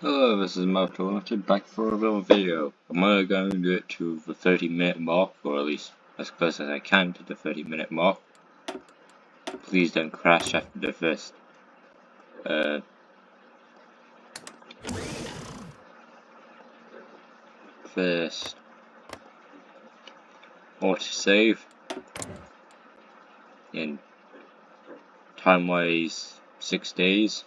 Hello, this is Moto back for a little video. I'm only going to do it to the 30-minute mark, or at least as close as I can to the 30-minute mark. Please don't crash after the first autosave in time-wise 6 days.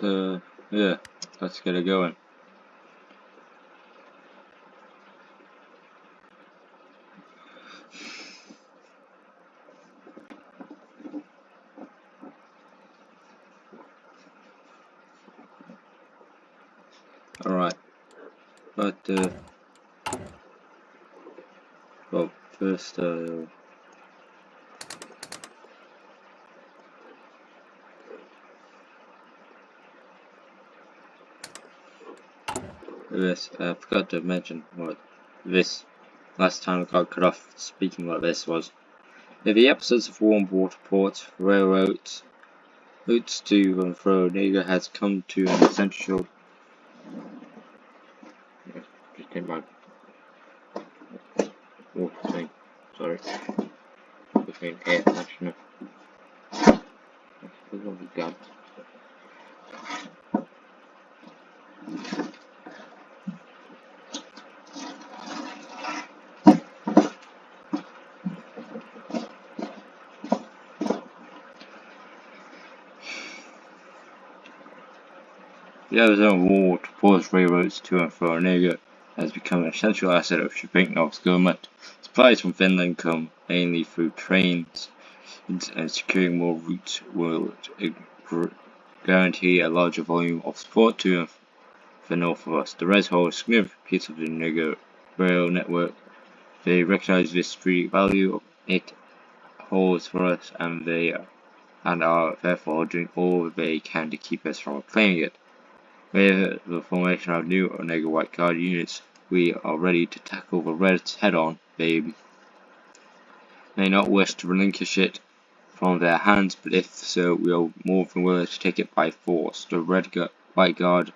So yeah, let's get it going. Alright, but well, first this, I forgot to mention what this last time I got cut off speaking about this was. In the episodes of Warm Water Ports, railroads, routes to and fro, Naga has come to an essential. Just came back. Water thing. Sorry. Between air conditioner. That's what we got. The Arizona War to ports railroads to and fro Naga has become an essential asset of shipping. North's government. Supplies from Finland come mainly through trains, and securing more routes will guarantee a larger volume of support to and for north of us. The Reds hold a significant piece of the Naga rail network. They recognize the strategic value it holds for us, and are therefore doing all they can to keep us from claiming it. With the formation of new Omega White Guard units, we are ready to tackle the Reds head-on. They may not wish to relinquish it from their hands, but if so, we are more than willing to take it by force. The White Guard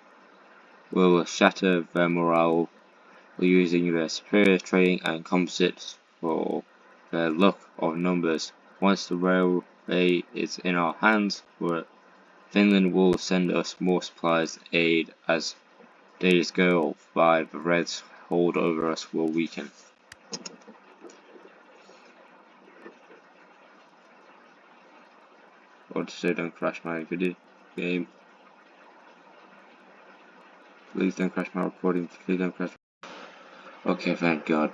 will shatter their morale using their superior training and composites for their luck of numbers. Once the railway is in our hands, Finland will send us more supplies aid as days go by. The Reds' hold over us will weaken. Or to say don't crash my video game. Please don't crash my recording. Please don't crash. Okay, thank God.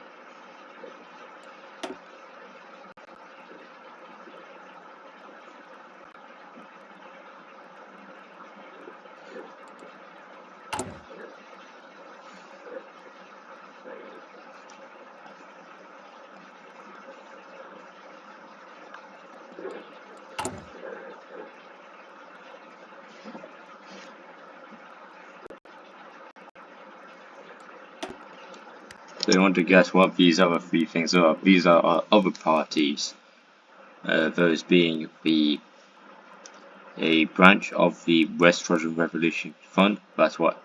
So you want to guess what these other three things are? These are our other parties. Those being a branch of the West Russian Revolution Fund. That's what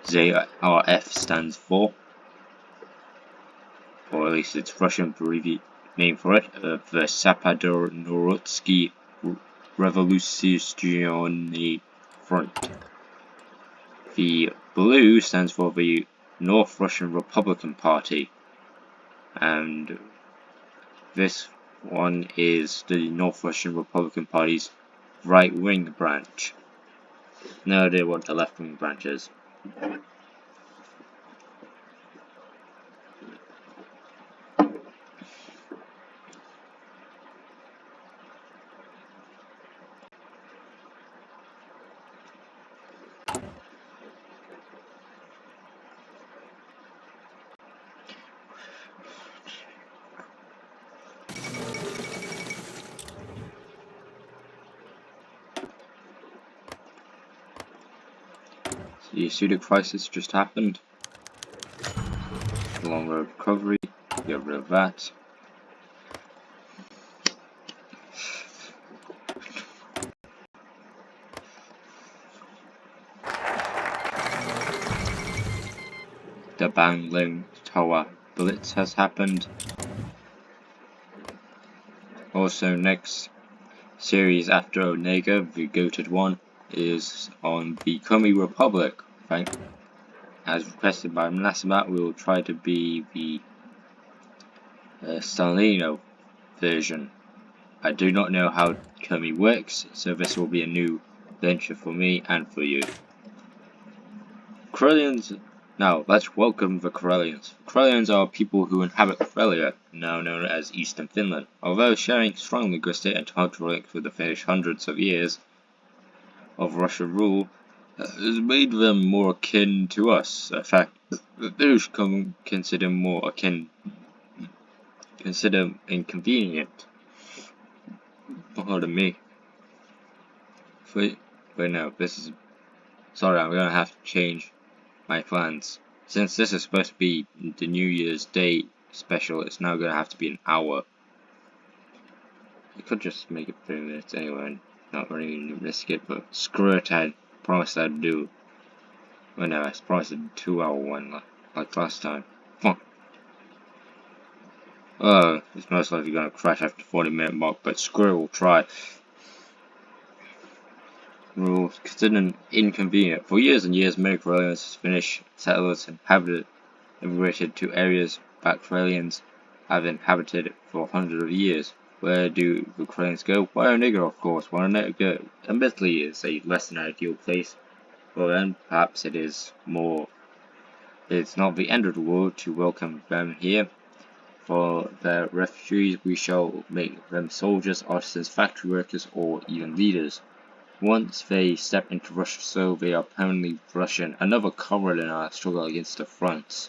ZRF stands for. Or at least it's Russian name for it. The Zapadnorutsky Revolutionary Front. The blue stands for the North Russian Republican Party, and this one is the North Russian Republican Party's right-wing branch. No idea what the left-wing branch is. The pseudo crisis just happened. Long road recovery. Get rid of that. The Bangling Tower Blitz has happened. Also, next series after Onega, the goated one, is on the Komi Republic. Right? As requested by Mnasabat, we will try to be the Stalino version. I do not know how Komi works, so this will be a new venture for me and for you. Karelians. Now, let's welcome the Karelians. Karelians are people who inhabit Karelia, now known as Eastern Finland. Although sharing strong linguistic and cultural links with the Finnish hundreds of years of Russian rule, has made them more akin to us. A fact the Finnish consider more akin, consider inconvenient. Pardon me. Wait no, this is... Sorry, I'm gonna have to change my plans. Since this is supposed to be the New Year's Day special, it's now gonna have to be an hour. I could just make it 3 minutes anyway and not really risk it, but screw it, I promised I'd do. Well, no, I promised I'd do 2-hour one like last time. Fuck. It's most likely gonna crash after 40-minute mark, but screw it, we'll try. Rules considered inconvenient. For years and years, many Karelians, Finnish settlers, immigrated to areas that Karelians have inhabited for hundreds of years. Where do the Karelians go? Why Onega, of course. Why Onega admittedly is a less than ideal place. Well then, perhaps it is more. It's not the end of the world to welcome them here. For their refugees, we shall make them soldiers, artisans, factory workers, or even leaders. Once they step into Russian soil, they are permanently Russian. Another comrade in our struggle against the fronts.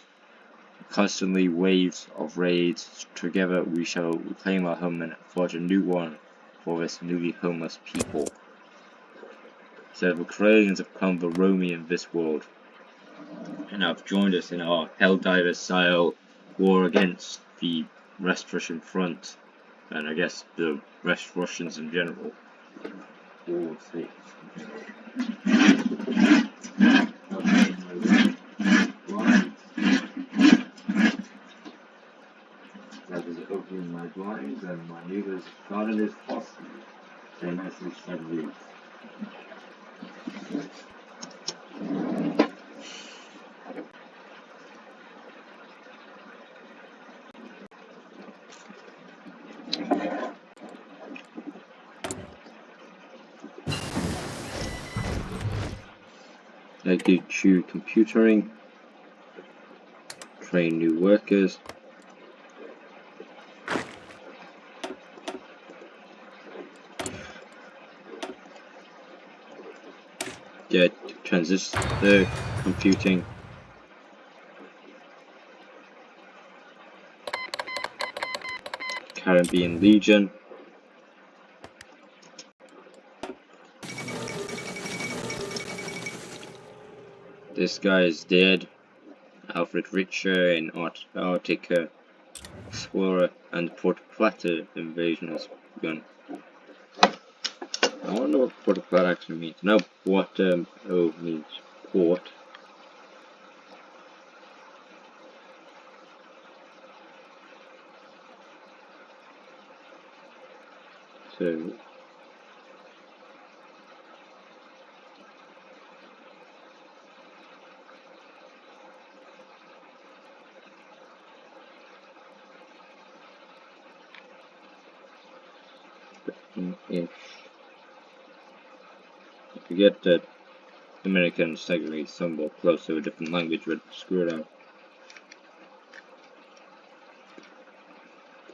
Constantly waves of raids. Together we shall reclaim our home and forge a new one for this newly homeless people. So the Karelians have become the Romi in this world, and have joined us in our Helldiver style war against the West Russian front, and I guess the West Russians in general. That is opening my blinds and my neighbor's garden is awesome. They nicely spread roof. I do choose computering, train new workers, get transistor computing, Caribbean Legion, this guy is dead, Alfred Richer in Arctic Explorer, and Port Plata invasion has begun. I wonder what Port Plata actually means. No, what O means port. So if you get that American is technically somewhat close to a different language, but screw it up.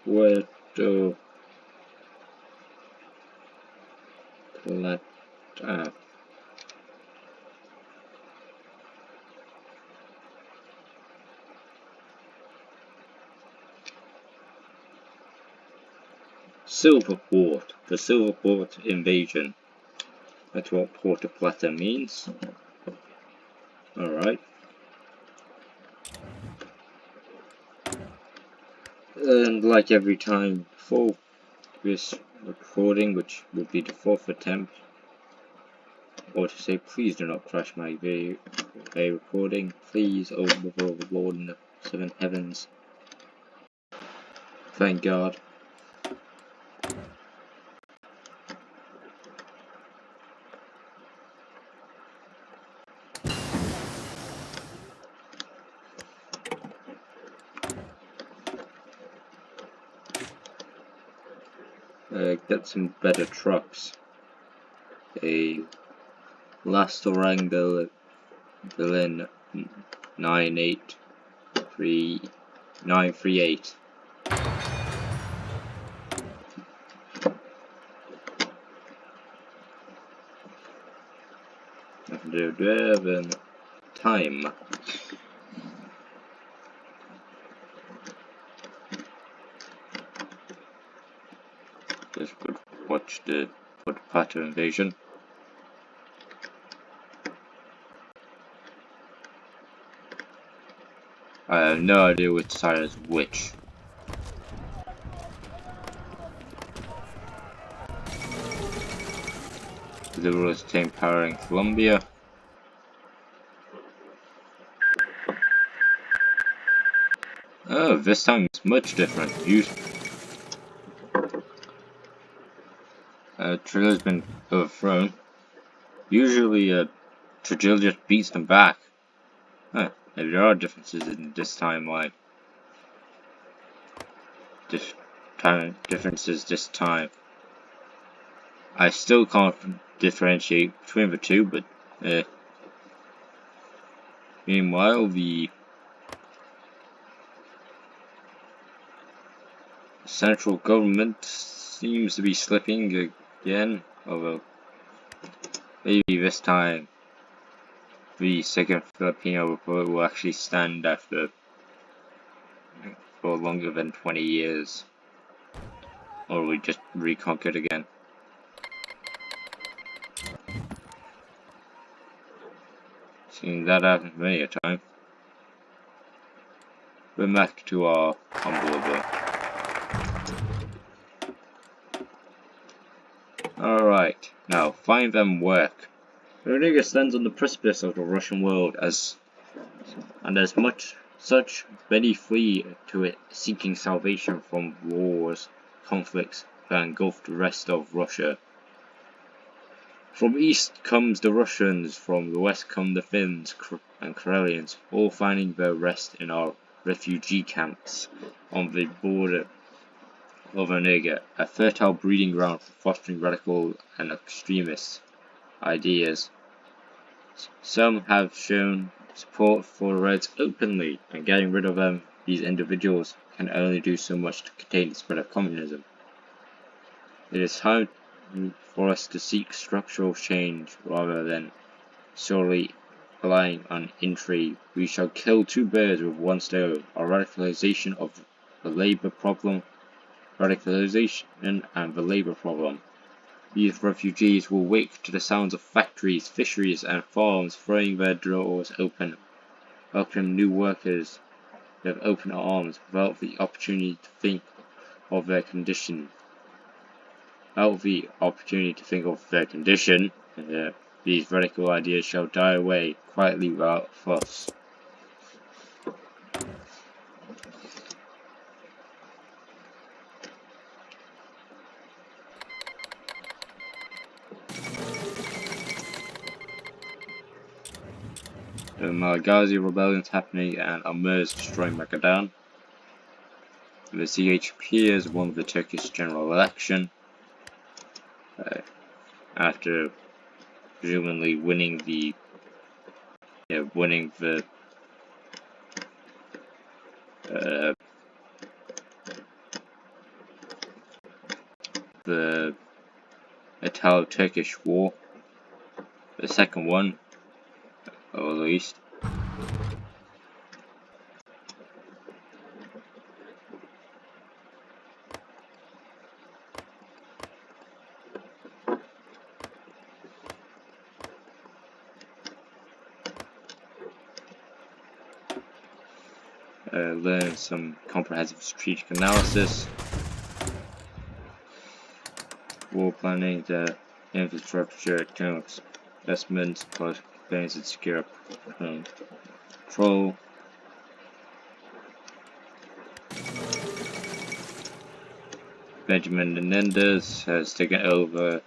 Puerto Plata. Silver Port. The Silver Port invasion. That's what Puerto Plata means. Alright. And like every time before this recording, which will be the 4th attempt, or to say, please do not crash my video recording, please, oh Lord in the 7 heavens. Thank God. Get some better trucks. A last orang Berlin 938. Driven time. Just could watch the pattern invasion. I have no idea which side is which. The Liberals obtain power in Colombia. Oh, this time it's much different. Trilla's been overthrown. Usually, Trujillo just beats them back. Huh, maybe there are differences in this timeline. Differences this time. I still can't differentiate between the two, but meanwhile, the central government seems to be slipping again, although maybe this time the Second Filipino Republic will actually stand after for longer than 20 years, or we just reconquered again. Seen that happen many a time. We're back to our humble abode. Alright, now find them work. Rodriguez stands on the precipice of the Russian world as many flee to it seeking salvation from wars, conflicts that engulf the rest of Russia. From east comes the Russians, from the west come the Finns and Karelians, all finding their rest in our refugee camps on the border of Onega, a fertile breeding ground for fostering radical and extremist ideas. Some have shown support for the Reds openly, and getting rid of them, these individuals, can only do so much to contain the spread of communism. It is time for us to seek structural change rather than solely relying on intrigue. We shall kill two birds with one stone: our radicalization of the labor problem, and the labor problem. These refugees will wake to the sounds of factories, fisheries, and farms throwing their doors open, welcoming new workers with open arms without the opportunity to think of their condition. These radical ideas shall die away quietly without fuss. The Malagasy rebellions happening and Amurs destroying Magadan. The CHP has won the Turkish general election after presumably winning the Italo-Turkish War, the second one, or at least. learn some comprehensive strategic analysis, war planning, the infrastructure, external investments, policy campaigns, and secure control. Benjamin Menendez has taken over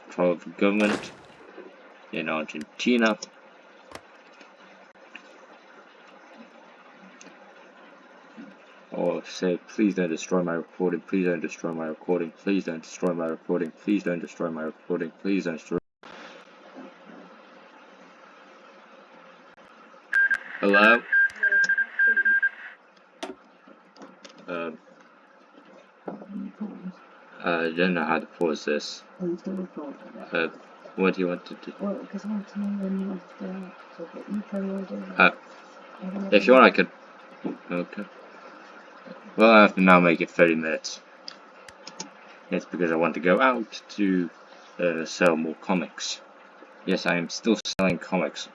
control of the government in Argentina. Or say, please don't destroy my recording, please don't destroy my recording, please don't destroy my recording, please don't destroy my recording, please don't destroy. Hello? I don't know how to pause this. What do you want to do? Well, because I want to know when you want to go out, so that you carry on doing If you want, I could. Okay. Well, I have to now make it 30 minutes. It's because I want to go out to sell more comics. Yes, I am still selling comics.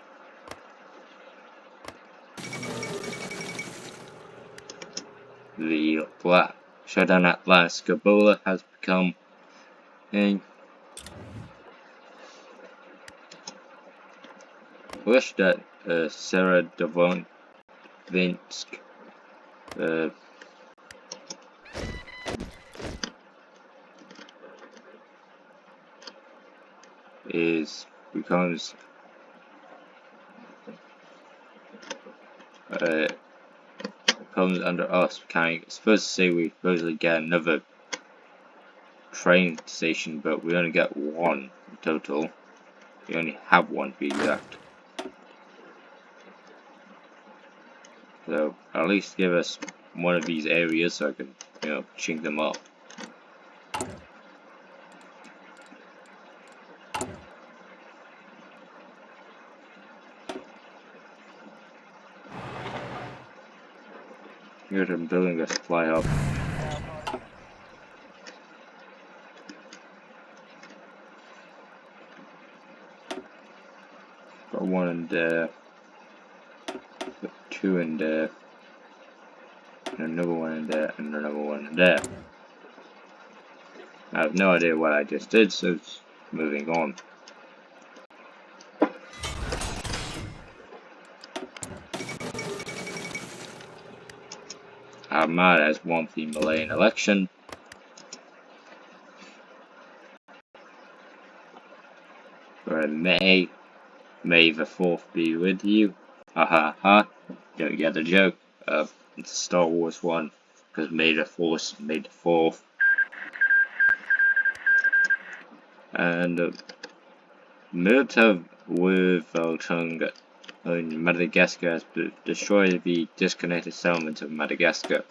The Black Showdown at last. Gabola has become a wish that Sarah Devonvinsk becomes comes under us. It's supposed to say we supposedly get another train station, but we only get one in total. We only have one to be exact. So at least give us one of these areas so I can, chink them up. Here's I'm building a supply hub. Got one in there, got two in there, and another one in there, and another one in there. I have no idea what I just did, so it's moving on. Ahmad has won the Malayan election. We're in May. May the 4th be with you. Ha ha ha. Don't get the joke. It's a Star Wars one. Because May the 4th, May the 4th. And Military with Voltung in Madagascar has destroyed the disconnected settlements of Madagascar.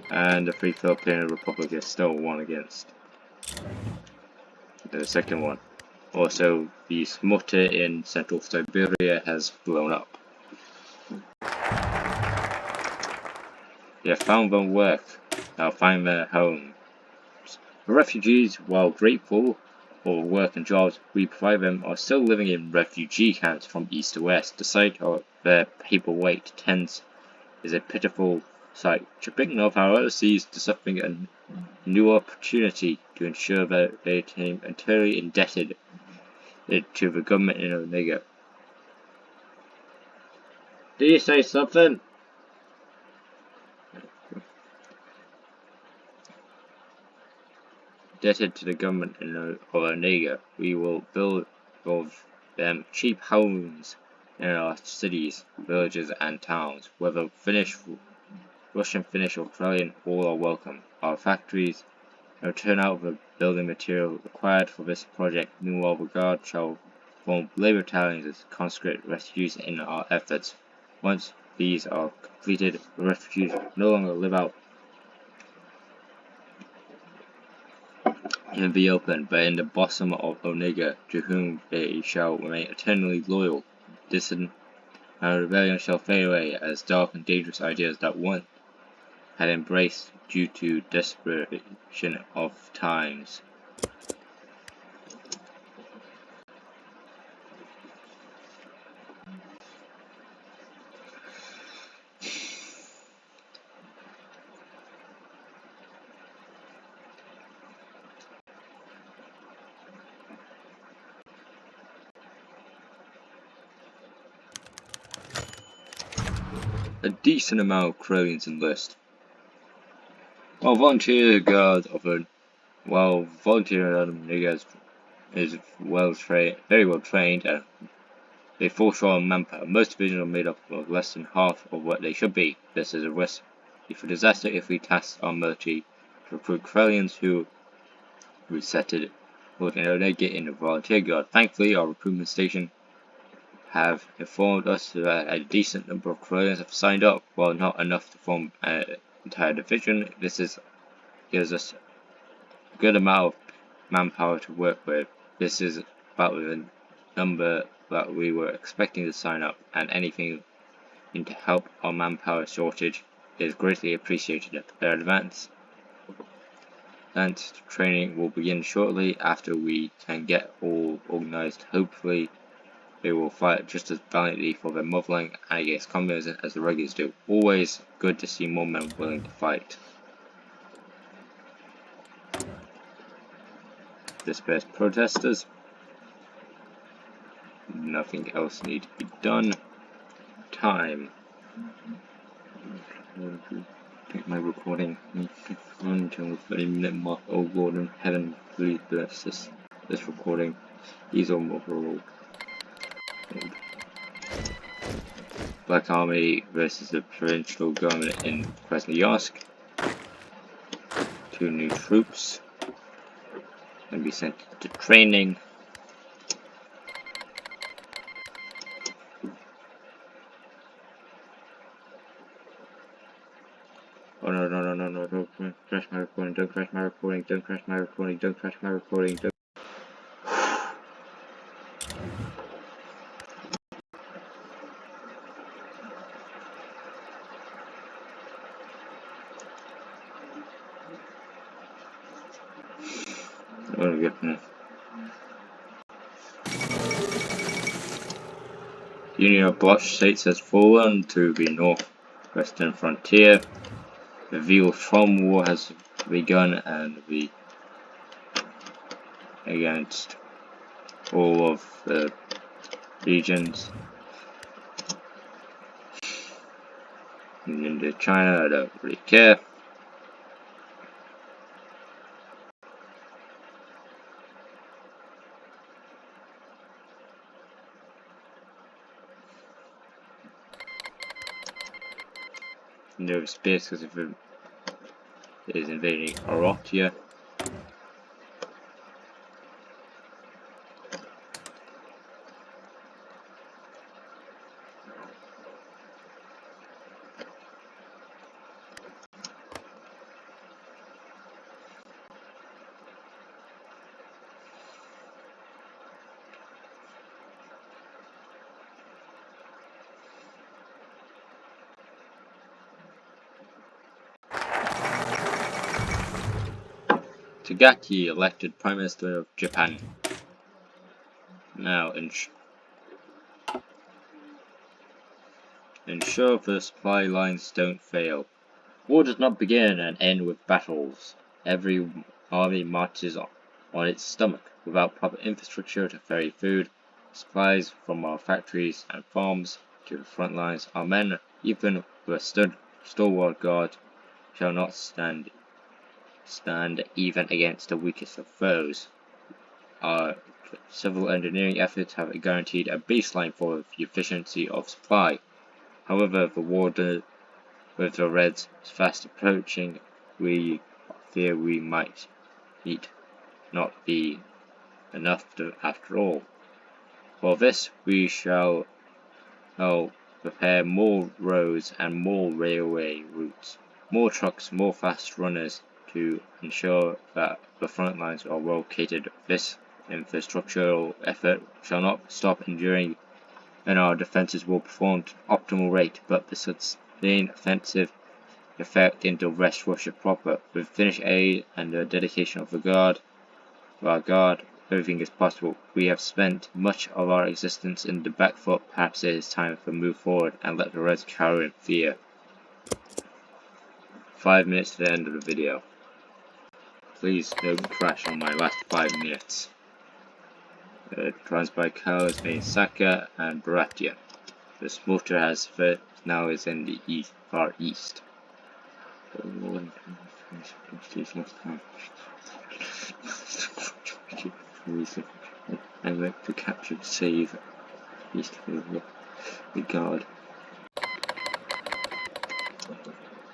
And the Free Philippine Republic is still won against the second one. Also, the smutter in central Siberia has blown up. They have found their work, now find their home. The refugees, while grateful for work and jobs we provide them, are still living in refugee camps from east to west. The sight of their paperweight tents is a pitiful sight. Tripping of our overseas to something a new opportunity to ensure that they became entirely indebted to the government in Omega. Did you say something? Indebted to the government in Omega. We will build of them cheap homes in our cities, villages and towns. Whether Russian, Finnish or Australian, all are welcome. Our factories will turn out the building material required for this project. Meanwhile, the Guard shall form labor battalions as conscript refugees in our efforts. Once these are completed, the refugees no longer live out in the open, but in the bosom of Omega, to whom they shall remain eternally loyal. Dissident and rebellion shall fade away as dark and dangerous ideas that one had embraced due to desperation of times. a decent amount of Karelians enlist. While volunteer guard niggas is very well trained, and they fall short on manpower. Most divisions are made up of less than half of what they should be. This is a recipe for disaster if we task our military to recruit Karelians who resetted they get in the volunteer guard. Thankfully, our recruitment station have informed us that a decent number of Karelians have signed up, while not enough to form an entire division. This gives us a good amount of manpower to work with. This is about the number that we were expecting to sign up, and anything to help our manpower shortage is greatly appreciated. Their advanced training will begin shortly after we can get all organized. Hopefully, they will fight just as valiantly for their motherland and against communism as the regulars do. Always good to see more men willing to fight. Disperse protesters. Nothing else need to be done. Time. Take my recording until 30-minute mark. Oh Lord in heaven, please bless this recording. These are overall. Black Army versus the provincial government in Krasnoyarsk. 2 new troops. And be sent to training. Oh no, don't crash my recording, don't crash my recording, don't crash my recording, don't crash my recording, don't. Oh, goodness. The Union of Bloc states has fallen to the northwestern frontier. The Veal From War has begun, and against all of the regions in Indochina. I don't really care. No space because if it is invading Orotia. Tagaki elected Prime Minister of Japan. Now, ensure the supply lines don't fail. War does not begin and end with battles. Every army marches on its stomach without proper infrastructure to ferry food, supplies from our factories and farms to the front lines. Our men, even with a stalwart guard, shall not stand even against the weakest of foes. Our civil engineering efforts have guaranteed a baseline for the efficiency of supply. However, the war with the Reds is fast approaching. We fear we might not be enough after all. For this, we shall prepare more roads and more railway routes, more trucks, more fast runners to ensure that the front lines are well catered. This infrastructural effort shall not stop enduring, and our defences will perform to optimal rate, but the sustained offensive effect into West Russia proper. With Finnish aid and the dedication of our guard, everything is possible. We have spent much of our existence in the back foot. Perhaps it is time to move forward and let the Reds cower in fear. 5 minutes to the end of the video. Please don't crash on my last 5 minutes. Transbaikal is made Saka and Baratia. The smelter has now is in the far east. I went to capture the save east of the guard.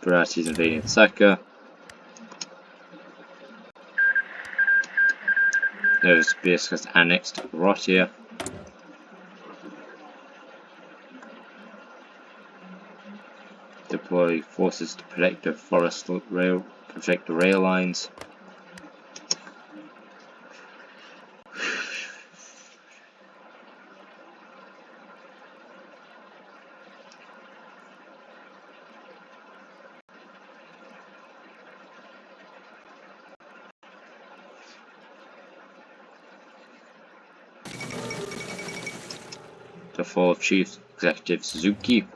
Barati's invading Saka. There's Biascus annexed Rotia. Deploy forces to protect the forest rail, protect the rail lines. The fall of Chief Executive Suzuki.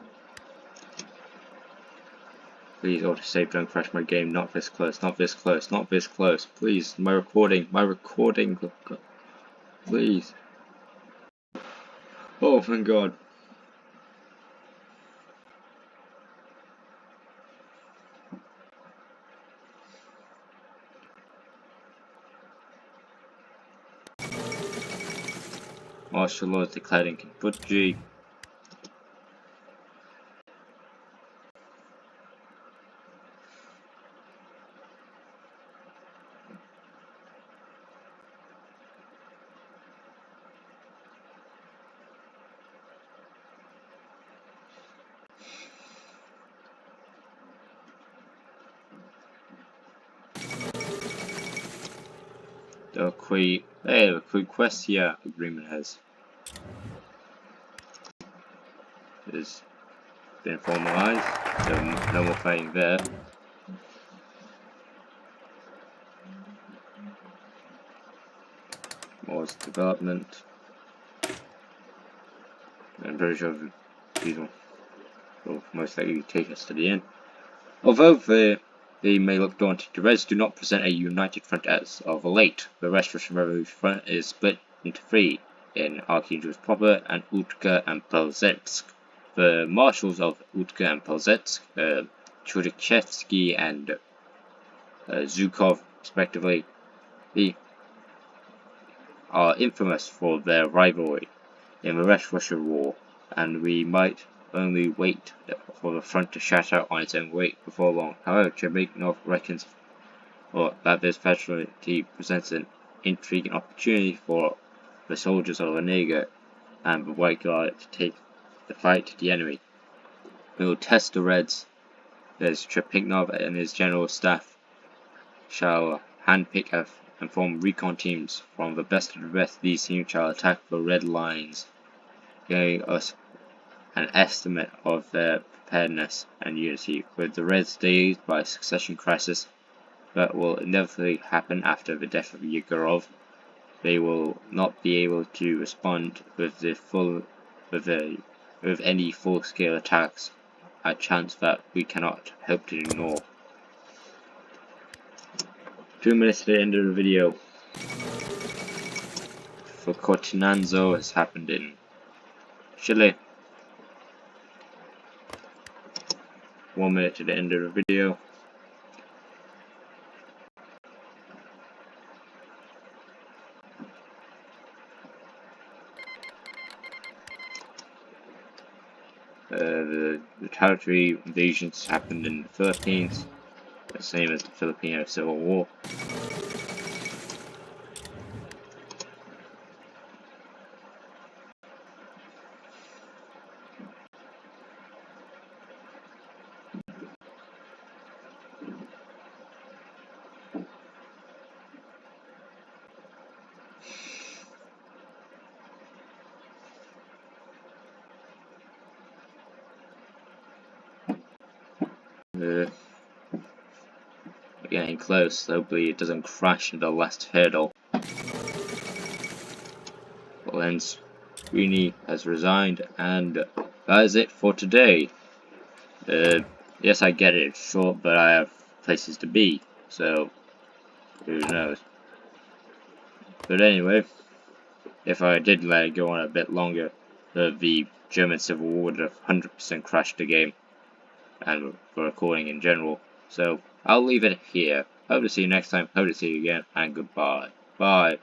Please autosave, don't crash my game, not this close, not this close, not this close. Please, my recording, please. Oh, thank God. Martial law is declared in Kentucky. The Questia agreement has been formalized, so no more fighting there. More development. I'm pretty sure these will most likely take us to the end. Although they may look daunting, the Reds do not present a united front as of late. The West Russian Revolution front is split into three, in Archangels proper and Utka and Polzetsk. The marshals of Utka and Polzetsk, Churychevsky and Zhukov, respectively, are infamous for their rivalry in the West Russia War, and we might only wait for the front to shatter on its own weight before long. However, Chernihiv reckons that this facility presents an intriguing opportunity for the soldiers of Onega and the White Guard to take the fight to the enemy. We will test the Reds, as Chernihiv and his general staff shall handpick and form recon teams from the best of the best. These teams shall attack the Red lines, giving us an estimate of their preparedness and unity. With the Reds dazed by a succession crisis that will inevitably happen after the death of Yegorov, they will not be able to respond with any full-scale attacks, a chance that we cannot hope to ignore. 2 minutes to the end of the video. For Cortinanzo has happened in Chile. 1 minute to the end of the video. The territory invasions happened in the Philippines, the same as the Filipino Civil War. Getting close, hopefully it doesn't crash into the last hurdle. Well, then Sweeney has resigned, and that is it for today. Yes, I get it, it's short, but I have places to be, so who knows. But anyway, if I did let it go on a bit longer, the German Civil War would have 100% crashed the game and for recording in general. So I'll leave it here. Hope to see you next time. Hope to see you again, and goodbye. Bye.